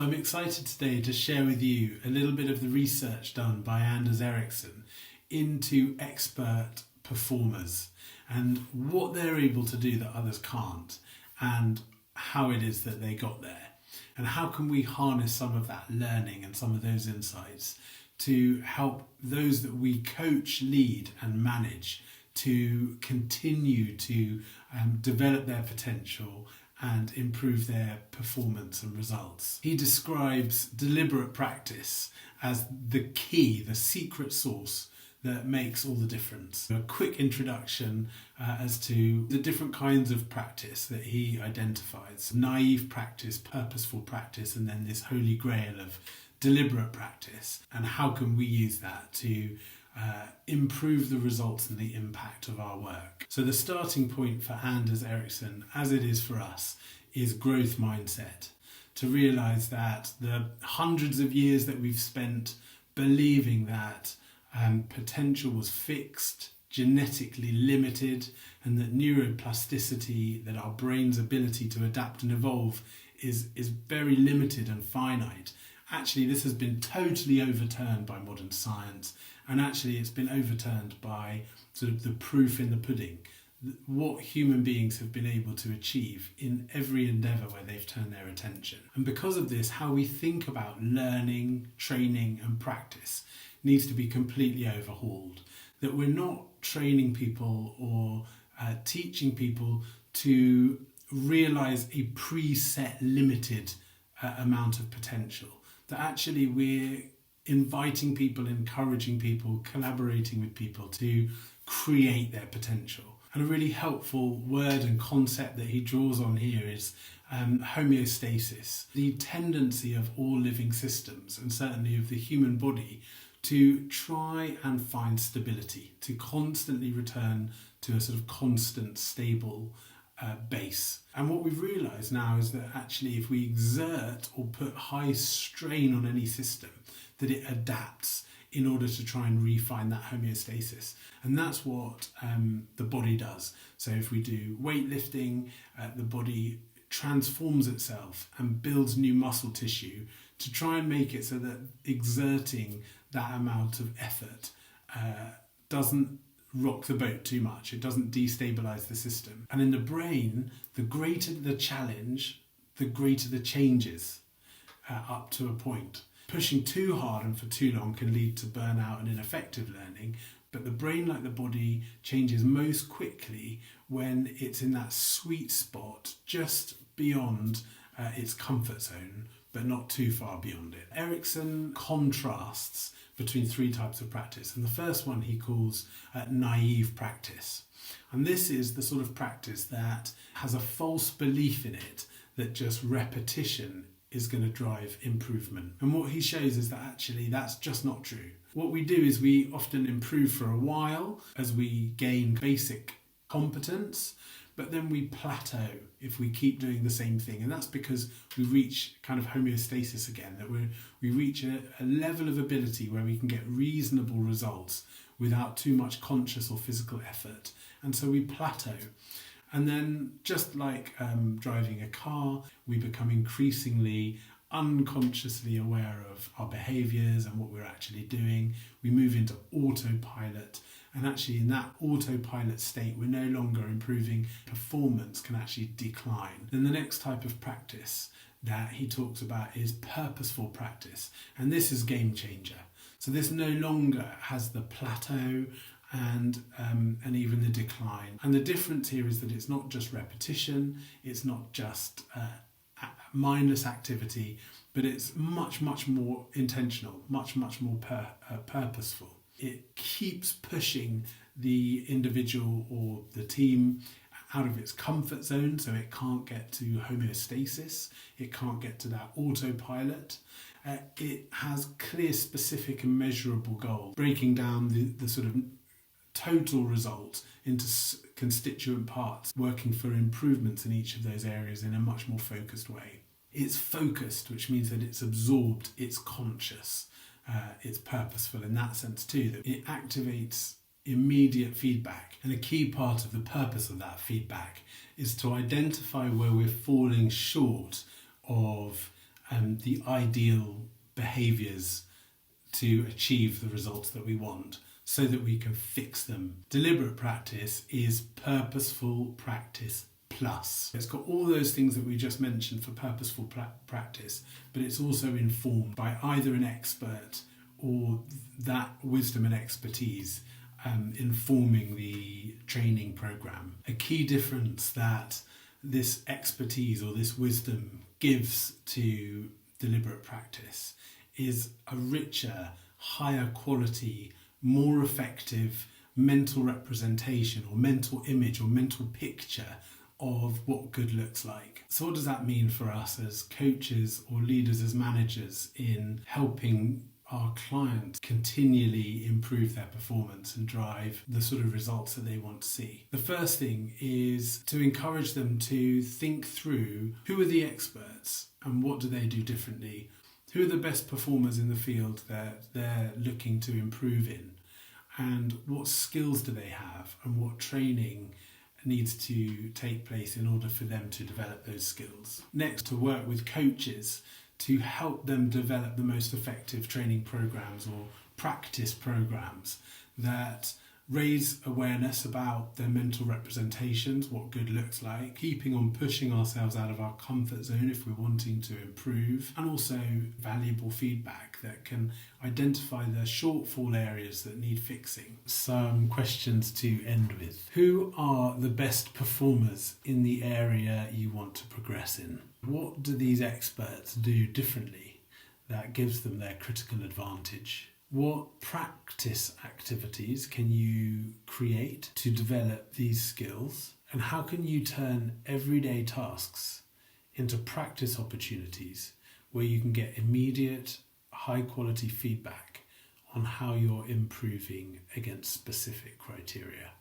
I'm excited today to share with you a little bit of the research done by Ericcson into expert performers and what they're able to do that others can't, and how it is that they got there, and how can we harness some of that learning and some of those insights to help those that we coach, lead and manage to continue to develop their potential and improve their performance and results. He describes deliberate practice as the key, the secret sauce that makes all the difference. A quick introduction as to the different kinds of practice that he identifies. Naive practice, purposeful practice, and then this holy grail of deliberate practice. And how can we use that to improve the results and the impact of our work. So the starting point for Anders Ericsson, as it is for us, is growth mindset. To realise that the hundreds of years that we've spent believing that potential was fixed, genetically limited, and that neuroplasticity, that our brain's ability to adapt and evolve is very limited and finite. Actually, this has been totally overturned by modern science, and actually it's been overturned by sort of the proof in the pudding, what human beings have been able to achieve in every endeavour where they've turned their attention. And because of this, how we think about learning, training and practice needs to be completely overhauled. That we're not training people or teaching people to realise a preset, limited amount of potential. That actually we're inviting people, encouraging people, collaborating with people to create their potential. And a really helpful word and concept that he draws on here is homeostasis, the tendency of all living systems, and certainly of the human body, to try and find stability, to constantly return to a sort of constant, stable base. And what we've realised now is that actually if we exert or put high strain on any system, that it adapts in order to try and refine that homeostasis. And that's what the body does. So if we do weightlifting, the body transforms itself and builds new muscle tissue to try and make it so that exerting that amount of effort doesn't rock the boat too much. It doesn't destabilize the system. And in the brain, the greater the challenge, the greater the changes up to a point. Pushing too hard and for too long can lead to burnout and ineffective learning, but the brain, like the body, changes most quickly when it's in that sweet spot just beyond its comfort zone, but not too far beyond it. Ericcson contrasts between three types of practice, and the first one he calls naive practice. And this is the sort of practice that has a false belief in it that just repetition is going to drive improvement. And what he shows is that actually that's just not true. What we do is we often improve for a while as we gain basic competence, but then we plateau if we keep doing the same thing. And that's because we reach kind of homeostasis again, that we reach a level of ability where we can get reasonable results without too much conscious or physical effort. And so we plateau. And then just like driving a car, we become increasingly unconsciously aware of our behaviours and what we're actually doing. We move into autopilot, and actually in that autopilot state we're no longer improving. Performance can actually decline. Then the next type of practice that he talks about is purposeful practice, and this is game changer. So this no longer has the plateau and even the decline. And the difference here is that it's not just repetition, it's not just mindless activity, but it's much more intentional, much more purposeful. It keeps pushing the individual or the team out of its comfort zone, so it can't get to homeostasis, it can't get to that autopilot. It has clear, specific and measurable goals, breaking down the sort of total result into constituent parts, working for improvements in each of those areas in a much more focused way. It's focused, which means that it's absorbed, it's conscious, it's purposeful in that sense too, that it activates immediate feedback. And a key part of the purpose of that feedback is to identify where we're falling short of the ideal behaviours to achieve the results that we want so that we can fix them. Deliberate practice is purposeful practice plus. It's got all those things that we just mentioned for purposeful practice, but it's also informed by either an expert or that wisdom and expertise informing the training program. A key difference that this expertise or this wisdom gives to deliberate practice is a richer, higher quality, more effective mental representation or mental image or mental picture of what good looks like. So what does that mean for us as coaches or leaders, as managers, in helping our clients continually improve their performance and drive the sort of results that they want to see? The first thing is to encourage them to think through who are the experts and what do they do differently. Who are the best performers in the field that they're looking to improve in? And what skills do they have? And what training needs to take place in order for them to develop those skills? Next, to work with coaches to help them develop the most effective training programs or practice programs that raise awareness about their mental representations, what good looks like, keeping on pushing ourselves out of our comfort zone if we're wanting to improve, and also valuable feedback that can identify the shortfall areas that need fixing. Some questions to end with. Who are the best performers in the area you want to progress in? What do these experts do differently that gives them their critical advantage? What practice activities can you create to develop these skills? And how can you turn everyday tasks into practice opportunities where you can get immediate, high quality feedback on how you're improving against specific criteria?